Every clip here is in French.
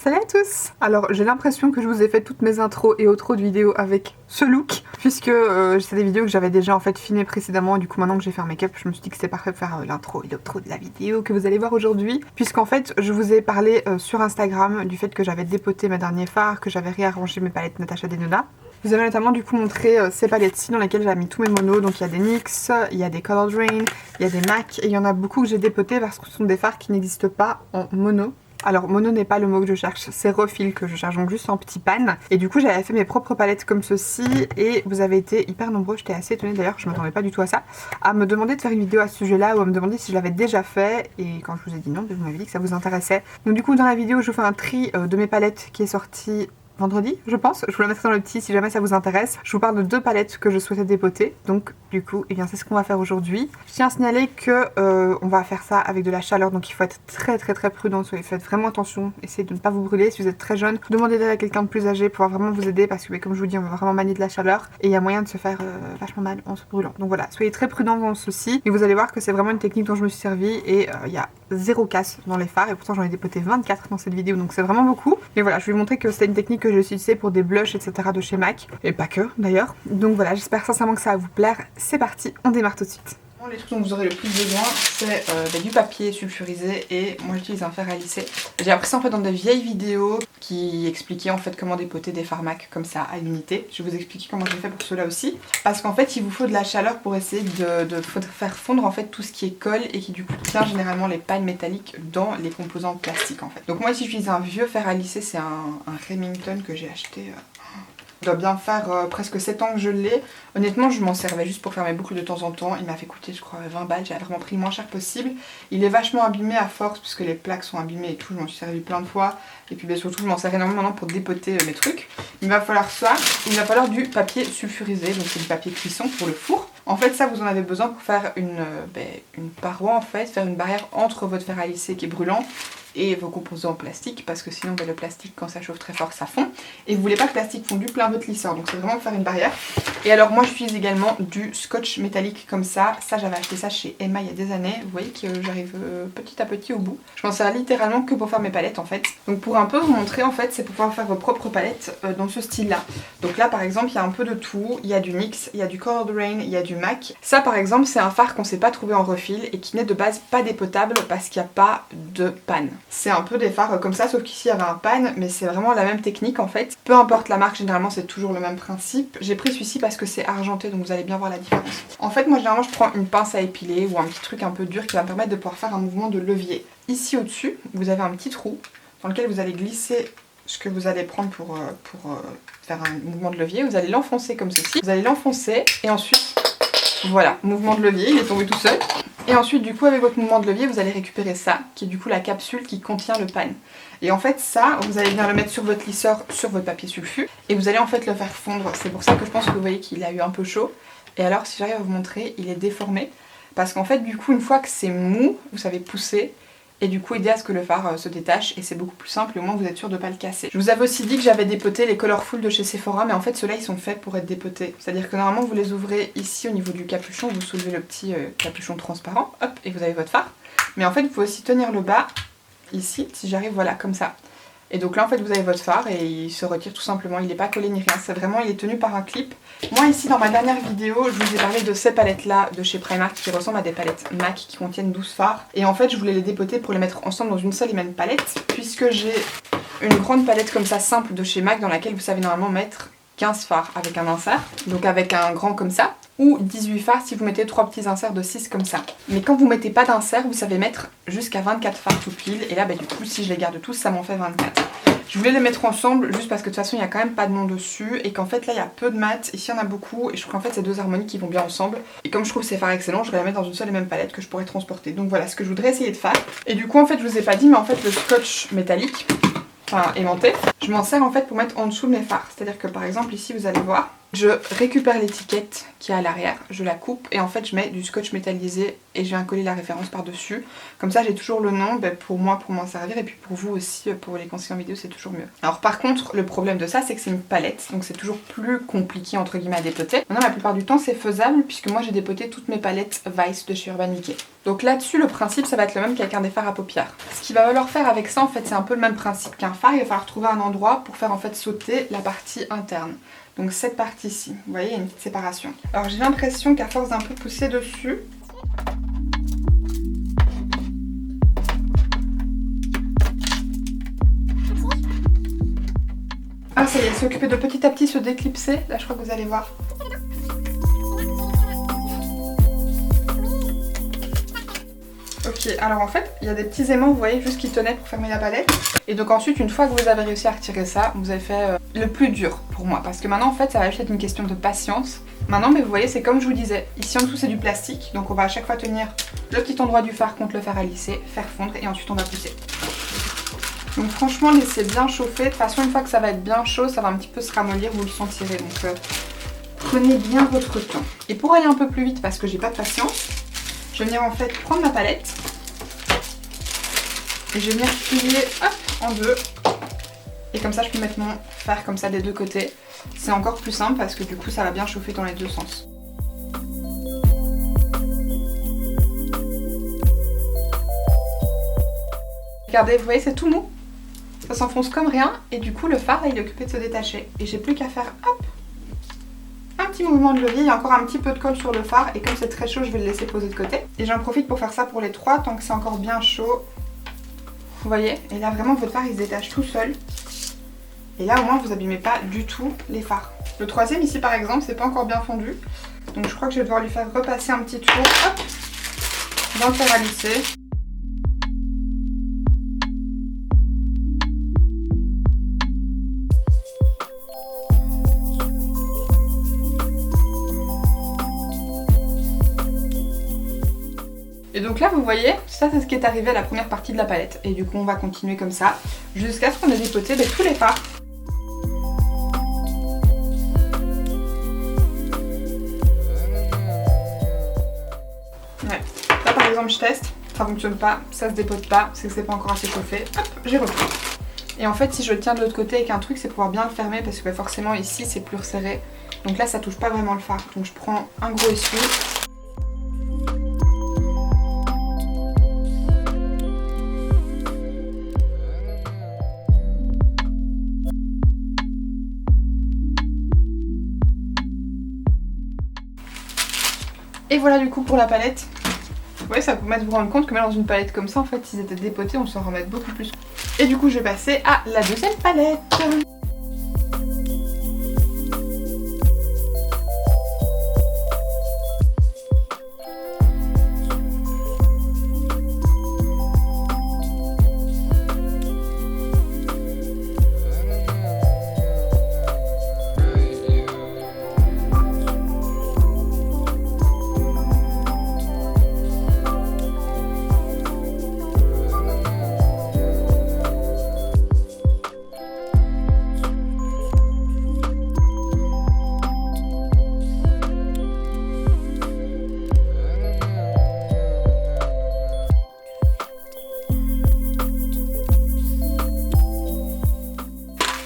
Salut à tous! Alors j'ai l'impression que je vous ai fait toutes mes intros et outros de vidéos avec ce look, puisque c'est des vidéos que j'avais déjà en fait filmées précédemment, et du coup maintenant que j'ai fait un make-up, je me suis dit que c'était parfait pour faire l'intro et l'outro de la vidéo que vous allez voir aujourd'hui, puisqu'en fait je vous ai parlé sur Instagram du fait que j'avais dépoté mes derniers fards, que j'avais réarrangé mes palettes Natasha Denona. Vous avez notamment du coup montré ces palettes-ci dans lesquelles j'ai mis tous mes monos, donc il y a des NYX, il y a des Color Drain, il y a des MAC, et il y en a beaucoup que j'ai dépoté parce que ce sont des fards qui n'existent pas en mono. Alors mono n'est pas le mot que je cherche, c'est refil que je cherche, donc juste en petit pan. Et du coup j'avais fait mes propres palettes comme ceci et vous avez été hyper nombreux, j'étais assez étonnée d'ailleurs, je m'attendais pas du tout à ça, à me demander de faire une vidéo à ce sujet là ou à me demander si je l'avais déjà fait. Et quand je vous ai dit non, vous m'avez dit que ça vous intéressait. Donc du coup dans la vidéo je vous fais un tri de mes palettes qui est sorti vendredi, je pense. Je vous la mettrai dans le petit si jamais ça vous intéresse. Je vous parle de deux palettes que je souhaitais dépoter. Donc du coup, eh bien c'est ce qu'on va faire aujourd'hui. Je tiens à signaler que on va faire ça avec de la chaleur, donc il faut être très prudent. Faites vraiment attention, essayez de ne pas vous brûler. Si vous êtes très jeune, demandez d'aide à quelqu'un de plus âgé pour vraiment vous aider, parce que comme je vous dis, on va vraiment manier de la chaleur et il y a moyen de se faire vachement mal en se brûlant. Donc voilà, soyez très prudents dans ceci. Et vous allez voir que c'est vraiment une technique dont je me suis servie et il y a zéro casse dans les fards, et pourtant j'en ai dépoté 24 dans cette vidéo, donc c'est vraiment beaucoup. Mais voilà, je vais vous montrer que c'était une technique que j'ai utilisée pour des blushs, etc. de chez MAC, et pas que d'ailleurs. Donc voilà, j'espère sincèrement que ça va vous plaire. C'est parti, on démarre tout de suite. Les trucs dont vous aurez le plus besoin, c'est du papier sulfurisé, et moi j'utilise un fer à lisser. J'ai appris ça en fait dans des vieilles vidéos qui expliquaient en fait comment dépoter des fards MAC comme ça à l'unité. Je vais vous expliquer comment j'ai fait pour cela aussi, parce qu'en fait il vous faut de la chaleur pour essayer de faire fondre en fait tout ce qui est colle et qui du coup tient généralement les pannes métalliques dans les composants plastiques en fait. Donc moi ici j'utilise un vieux fer à lisser, c'est un Remington que j'ai acheté. Il doit bien faire presque 7 ans que je l'ai. Honnêtement, je m'en servais juste pour faire mes boucles de temps en temps. Il m'a fait coûter, je crois, 20 balles. J'ai vraiment pris le moins cher possible. Il est vachement abîmé à force, puisque les plaques sont abîmées et tout. Je m'en suis servi plein de fois. Et puis surtout, je m'en sers énormément maintenant pour dépoter mes trucs. Il va falloir ça. Il va falloir du papier sulfurisé. Donc c'est du papier cuisson pour le four. En fait, ça, vous en avez besoin pour faire une paroi, en fait. Faire une barrière entre votre fer à lisser qui est brûlant et vos composants en plastique, parce que sinon le plastique quand ça chauffe très fort ça fond, et vous voulez pas que le plastique fondu plein votre lisseur, donc c'est vraiment pour faire une barrière. Et alors moi j'utilise également du scotch métallique comme ça j'avais acheté ça chez Emma il y a des années, vous voyez que j'arrive petit à petit au bout. Je m'en sers littéralement que pour faire mes palettes en fait. Donc pour un peu vous montrer en fait, c'est pour pouvoir faire vos propres palettes dans ce style là. Donc là par exemple il y a un peu de tout, il y a du NYX, il y a du Color Drain, il y a du MAC. Ça par exemple c'est un fard qu'on sait pas trouver en refil et qui n'est de base pas dépotable parce qu'il n'y a pas de panne. C'est un peu des fards comme ça, sauf qu'ici il y avait un pan, mais c'est vraiment la même technique en fait. Peu importe la marque, généralement c'est toujours le même principe. J'ai pris celui-ci parce que c'est argenté, donc vous allez bien voir la différence. En fait moi généralement je prends une pince à épiler ou un petit truc un peu dur qui va me permettre de pouvoir faire un mouvement de levier. Ici au-dessus, vous avez un petit trou dans lequel vous allez glisser ce que vous allez prendre pour faire un mouvement de levier. Vous allez l'enfoncer comme ceci, vous allez l'enfoncer et ensuite voilà, mouvement de levier, il est tombé tout seul. Et ensuite du coup avec votre mouvement de levier vous allez récupérer ça, qui est du coup la capsule qui contient le pan. Et en fait ça, vous allez venir le mettre sur votre lisseur, sur votre papier sulfu, et vous allez en fait le faire fondre. C'est pour ça que je pense que vous voyez qu'il a eu un peu chaud. Et alors si j'arrive à vous montrer, il est déformé. Parce qu'en fait du coup une fois que c'est mou, vous savez pousser. Et du coup aider à ce que le fard se détache, et c'est beaucoup plus simple et au moins vous êtes sûr de ne pas le casser. Je vous avais aussi dit que j'avais dépoté les Colorful de chez Sephora, mais en fait ceux-là ils sont faits pour être dépotés. C'est-à-dire que normalement vous les ouvrez ici au niveau du capuchon, vous soulevez le petit capuchon transparent, hop, et vous avez votre fard. Mais en fait vous pouvez aussi tenir le bas, ici, si j'arrive, voilà, comme ça. Et donc là en fait vous avez votre fard et il se retire tout simplement, il n'est pas collé ni rien, c'est vraiment, il est tenu par un clip. Moi ici dans ma dernière vidéo je vous ai parlé de ces palettes là de chez Primark qui ressemblent à des palettes MAC qui contiennent 12 fards. Et en fait je voulais les dépoter pour les mettre ensemble dans une seule et même palette, puisque j'ai une grande palette comme ça simple de chez MAC dans laquelle vous savez normalement mettre 15 fards avec un insert, donc avec un grand comme ça, ou 18 fards si vous mettez 3 petits inserts de 6 comme ça. Mais quand vous mettez pas d'insert, vous savez mettre jusqu'à 24 fards tout pile, et là bah, du coup si je les garde tous ça m'en fait 24. Je voulais les mettre ensemble juste parce que de toute façon il n'y a quand même pas de nom dessus, et qu'en fait là il y a peu de mat, ici il y en a beaucoup, et je trouve qu'en fait c'est deux harmonies qui vont bien ensemble. Et comme je trouve ces fards excellents, je vais les mettre dans une seule et même palette que je pourrais transporter. Donc voilà ce que je voudrais essayer de faire. Et du coup en fait je vous ai pas dit, mais en fait le scotch métallique, enfin aimanté, je m'en sers en fait pour mettre en dessous de mes fards. C'est à dire que par exemple ici vous allez voir, Je récupère l'étiquette qui est à l'arrière, je la coupe et en fait je mets du scotch métallisé et je viens coller la référence par dessus. Comme ça j'ai toujours le nom pour moi pour m'en servir et puis pour vous aussi pour les conseils en vidéo c'est toujours mieux. Alors par contre le problème de ça c'est que c'est une palette donc c'est toujours plus compliqué entre guillemets à dépoter. Maintenant la plupart du temps c'est faisable puisque moi j'ai dépoté toutes mes palettes Vice de chez Urban Decay. Donc là-dessus le principe ça va être le même qu'avec un des fards à paupières. Ce qu'il va falloir faire avec ça en fait c'est un peu le même principe qu'un fard, il va falloir trouver un endroit pour faire en fait sauter la partie interne. Donc cette partie-ci, vous voyez, il y a une petite séparation. Alors j'ai l'impression qu'à force d'un peu pousser dessus, ah ça y est, c'est occupé de petit à petit se déclipser, là je crois que vous allez voir. Ok, alors en fait, il y a des petits aimants, vous voyez, juste qui tenaient pour fermer la palette. Et donc ensuite, une fois que vous avez réussi à retirer ça, vous avez fait le plus dur pour moi. Parce que maintenant, en fait, ça va juste être une question de patience. Maintenant, mais vous voyez, c'est comme je vous disais. Ici en dessous, c'est du plastique. Donc on va à chaque fois tenir le petit endroit du fard contre le fer à lisser, faire fondre et ensuite on va pousser. Donc franchement, laissez bien chauffer. De toute façon, une fois que ça va être bien chaud, ça va un petit peu se ramollir, vous le sentirez. Donc prenez bien votre temps. Et pour aller un peu plus vite, parce que j'ai pas de patience, je vais venir en fait prendre ma palette et je vais venir plier hop, en deux. Et comme ça je peux mettre mon fer comme ça des deux côtés. C'est encore plus simple parce que du coup ça va bien chauffer dans les deux sens. Regardez, vous voyez c'est tout mou. Ça s'enfonce comme rien et du coup le fard là, il est occupé de se détacher. Et j'ai plus qu'à faire hop, un petit mouvement de levier, il y a encore un petit peu de colle sur le fard et comme c'est très chaud je vais le laisser poser de côté. Et j'en profite pour faire ça pour les trois tant que c'est encore bien chaud. Vous voyez, et là vraiment votre fard il se détache tout seul. Et là au moins vous abîmez pas du tout les fards. Le troisième ici par exemple c'est pas encore bien fondu. Donc je crois que je vais devoir lui faire repasser un petit tour hop, dans le fer à lisser. Et donc là vous voyez, ça c'est ce qui est arrivé à la première partie de la palette. Et du coup on va continuer comme ça, jusqu'à ce qu'on ait dépoté tous les fards. Ouais, là par exemple je teste, ça fonctionne pas, ça se dépote pas, c'est que c'est pas encore assez chauffé. Hop, j'ai repris. Et en fait si je le tiens de l'autre côté avec un truc c'est pouvoir bien le fermer parce que forcément ici c'est plus resserré. Donc là ça touche pas vraiment le fard. Donc je prends un gros essuie. Et voilà du coup pour la palette. Vous voyez, ça vous permet de vous rendre compte que même dans une palette comme ça, en fait, s'ils étaient dépotés, on s'en remet beaucoup plus. Et du coup, je vais passer à la deuxième palette.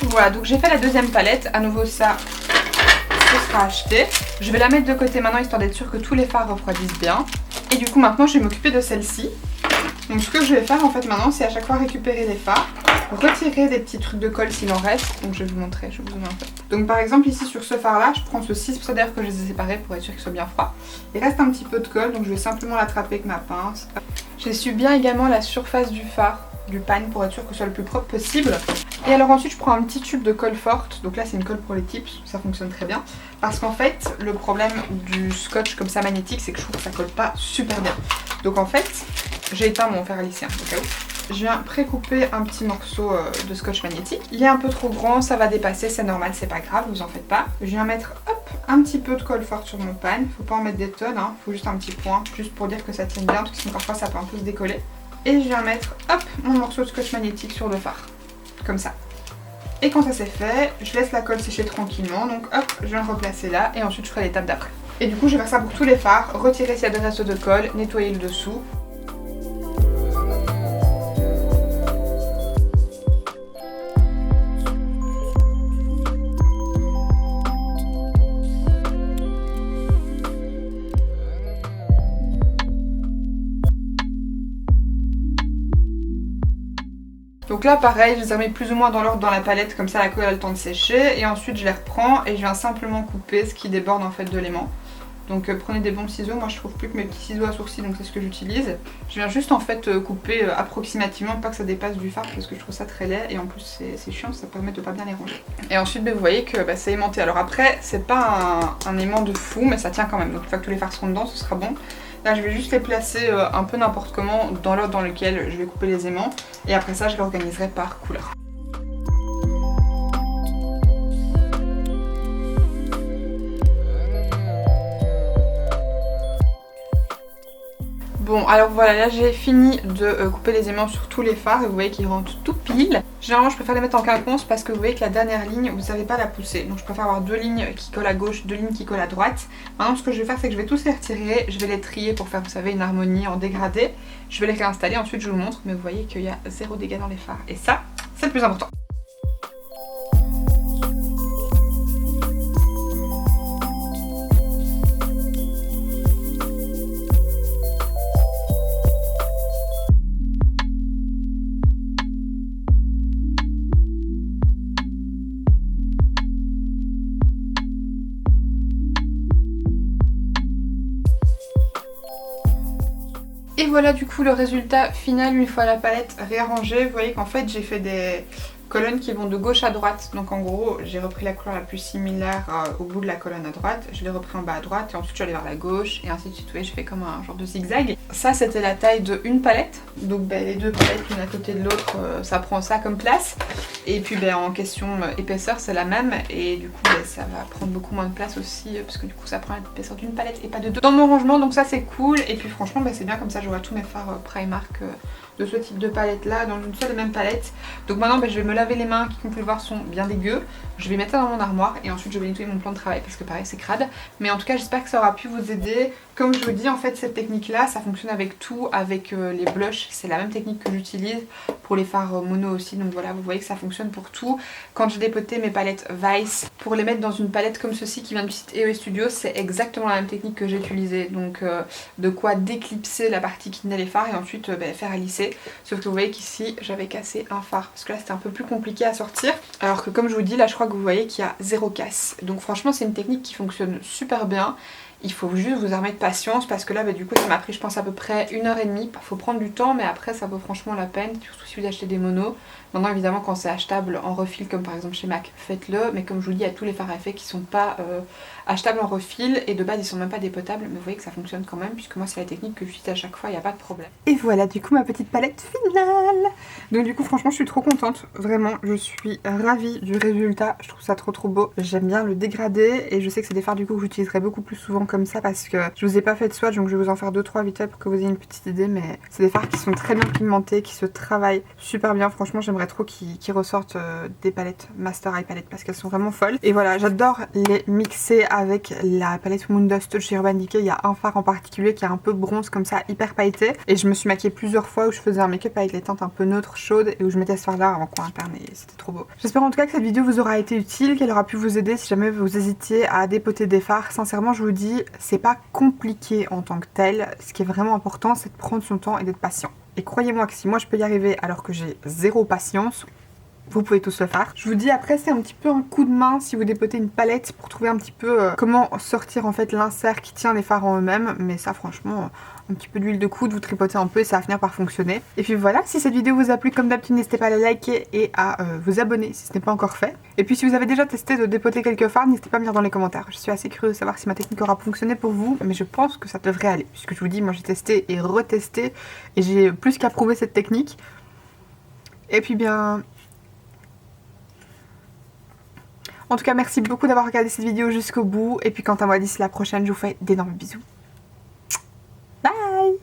Voilà, donc j'ai fait la deuxième palette. À nouveau, ça, ce sera acheté. Je vais la mettre de côté maintenant, histoire d'être sûre que tous les fards refroidissent bien. Et du coup, maintenant, je vais m'occuper de celle-ci. Donc ce que je vais faire, en fait, maintenant, c'est à chaque fois récupérer les fards, retirer des petits trucs de colle s'il en reste. Donc je vais vous montrer, je vais vous zoomer un peu. Donc par exemple, ici, sur ce fard-là, je prends ceci. C'est pour ça d'ailleurs que je les ai séparés pour être sûr qu'ils soient bien froids. Il reste un petit peu de colle, donc je vais simplement l'attraper avec ma pince. J'essuie bien également la surface du fard, du pan, pour être sûr que ce soit le plus propre possible. Et alors ensuite je prends un petit tube de colle forte, donc là c'est une colle pour les tips, ça fonctionne très bien. Parce qu'en fait le problème du scotch comme ça magnétique c'est que je trouve que ça colle pas super bien. Donc en fait j'ai éteint mon fer à lisser au cas où. Je viens précouper un petit morceau de scotch magnétique. Il est un peu trop grand, ça va dépasser, c'est normal, c'est pas grave, vous en faites pas. Je viens mettre hop, un petit peu de colle forte sur mon pan, faut pas en mettre des tonnes, hein. Faut juste un petit point, juste pour dire que ça tient bien, parce que sinon parfois ça peut un peu se décoller. Et je viens mettre hop, mon morceau de scotch magnétique sur le fard, comme ça. Et quand ça c'est fait, je laisse la colle sécher tranquillement. Donc hop, je viens le replacer là et ensuite je ferai l'étape d'après. Et du coup je vais faire ça pour tous les fards, retirer s'il y a des restes de colle, nettoyer le dessous. Donc là pareil, je les ai mis plus ou moins dans l'ordre dans la palette, comme ça la colle a le temps de sécher. Et ensuite je les reprends et je viens simplement couper ce qui déborde en fait de l'aimant. Donc prenez des bons ciseaux, moi je trouve plus que mes petits ciseaux à sourcils, donc c'est ce que j'utilise. Je viens juste en fait couper approximativement, pas que ça dépasse du fard parce que je trouve ça très laid. Et en plus c'est chiant, ça permet de pas bien les ranger. Et ensuite vous voyez que c'est aimanté. Alors après c'est pas un aimant de fou mais ça tient quand même. Donc une fois que tous les fards seront dedans ce sera bon. Là je vais juste les placer un peu n'importe comment dans l'ordre dans lequel je vais couper les aimants. Et après ça je l'organiserai par couleur. Bon alors voilà, là j'ai fini de couper les aimants sur tous les fards et vous voyez qu'ils rentrent tout pile. Généralement je préfère les mettre en quinconce parce que vous voyez que la dernière ligne vous savez pas la pousser. Donc je préfère avoir 2 lignes qui collent à gauche, 2 lignes qui collent à droite. Maintenant ce que je vais faire c'est que je vais tous les retirer, je vais les trier pour faire vous savez une harmonie en dégradé. Je vais les réinstaller, ensuite je vous montre mais vous voyez qu'il y a 0 dégâts dans les fards. Et ça c'est le plus important. Et voilà du coup le résultat final une fois la palette réarrangée. Vous voyez qu'en fait j'ai fait des colonnes qui vont de gauche à droite. Donc en gros j'ai repris la couleur la plus similaire au bout de la colonne à droite. Je l'ai repris en bas à droite et ensuite je suis allée vers la gauche et ainsi de suite. Vous voyez j'ai fait comme un genre de zigzag. Ça c'était la taille de une palette. Donc les deux palettes l'une à côté de l'autre ça prend ça comme place. Et puis en question épaisseur c'est la même. Et du coup ça va prendre beaucoup moins de place aussi parce que du coup ça prend l'épaisseur d'une palette et pas de deux. Dans mon rangement donc ça c'est cool. Et puis franchement c'est bien comme ça j'aurai tous mes fards Primark de ce type de palette là dans une seule et même palette. Donc maintenant je vais me laver les mains qui comme vous pouvez le voir sont bien dégueux. Je vais mettre ça dans mon armoire et ensuite je vais nettoyer mon plan de travail parce que pareil c'est crade. Mais en tout cas j'espère que ça aura pu vous aider. Comme je vous dis en fait cette technique là ça fonctionne avec tout, avec les blushs. C'est la même technique que j'utilise pour les fards mono aussi. Donc voilà vous voyez que ça fonctionne pour tout. Quand j'ai dépoté mes palettes Vice pour les mettre dans une palette comme ceci qui vient du site EOS Studio, c'est exactement la même technique que j'ai utilisée. Donc de quoi déclipser la partie qui tenait les fards et ensuite faire à lisser. Sauf que vous voyez qu'ici j'avais cassé un phare parce que là c'était un peu plus compliqué à sortir. Alors que comme je vous dis là je crois que vous voyez qu'il y a 0 casse. Donc franchement c'est une technique qui fonctionne super bien. Il faut juste vous armer de patience parce que là du coup ça m'a pris je pense à peu près 1h30. Il faut prendre du temps mais après ça vaut franchement la peine. Surtout si vous achetez des monos. Maintenant évidemment quand c'est achetable en refil comme par exemple chez MAC faites-le. Mais comme je vous dis il y a tous les fards à effet qui sont pas achetables en refil. Et de base ils sont même pas dépotables. Mais vous voyez que ça fonctionne quand même puisque moi c'est la technique que j'utilise à chaque fois, il n'y a pas de problème. Et voilà du coup ma petite palette finale. Donc du coup franchement je suis trop contente. Vraiment je suis ravie du résultat. Je trouve ça trop beau. J'aime bien le dégradé. Et je sais que c'est des fards du coup que j'utiliserai beaucoup plus souvent comme ça parce que je vous ai pas fait de swatch donc je vais vous en faire 2-3 vite fait pour que vous ayez une petite idée. Mais c'est des fards qui sont très bien pigmentés, qui se travaillent super bien. Franchement j'aimerais trop qu'ils ressortent des palettes Master Eye Palette parce qu'elles sont vraiment folles. Et voilà j'adore les mixer avec la palette Moondust de chez Urban Decay. Il y a un fard en particulier qui est un peu bronze comme ça, hyper pailleté. Et je me suis maquillée plusieurs fois où je faisais un make-up avec les teintes un peu neutres, chaudes et où je mettais ce fard là en coin interne et c'était trop beau. J'espère en tout cas que cette vidéo vous aura été utile, qu'elle aura pu vous aider si jamais vous hésitiez à dépoter des fards. Sincèrement je vous dis c'est pas compliqué en tant que tel. Ce qui est vraiment important c'est de prendre son temps et d'être patient. Et croyez-moi que si moi je peux y arriver alors que j'ai 0 patience, vous pouvez tous le faire. Je vous dis après c'est un petit peu un coup de main si vous dépotez une palette pour trouver un petit peu comment sortir en fait l'insert qui tient les fards en eux-mêmes. Mais ça franchement un petit peu d'huile de coude, vous tripotez un peu et ça va finir par fonctionner. Et puis voilà, si cette vidéo vous a plu comme d'habitude n'hésitez pas à la liker et à vous abonner si ce n'est pas encore fait. Et puis si vous avez déjà testé de dépoter quelques fards, n'hésitez pas à me dire dans les commentaires. Je suis assez curieuse de savoir si ma technique aura fonctionné pour vous, mais je pense que ça devrait aller. Puisque je vous dis, moi j'ai testé et retesté et j'ai plus qu'approuvé cette technique. Et puis bien... En tout cas, merci beaucoup d'avoir regardé cette vidéo jusqu'au bout. Et puis quant à moi, d'ici la prochaine, je vous fais d'énormes bisous. Bye!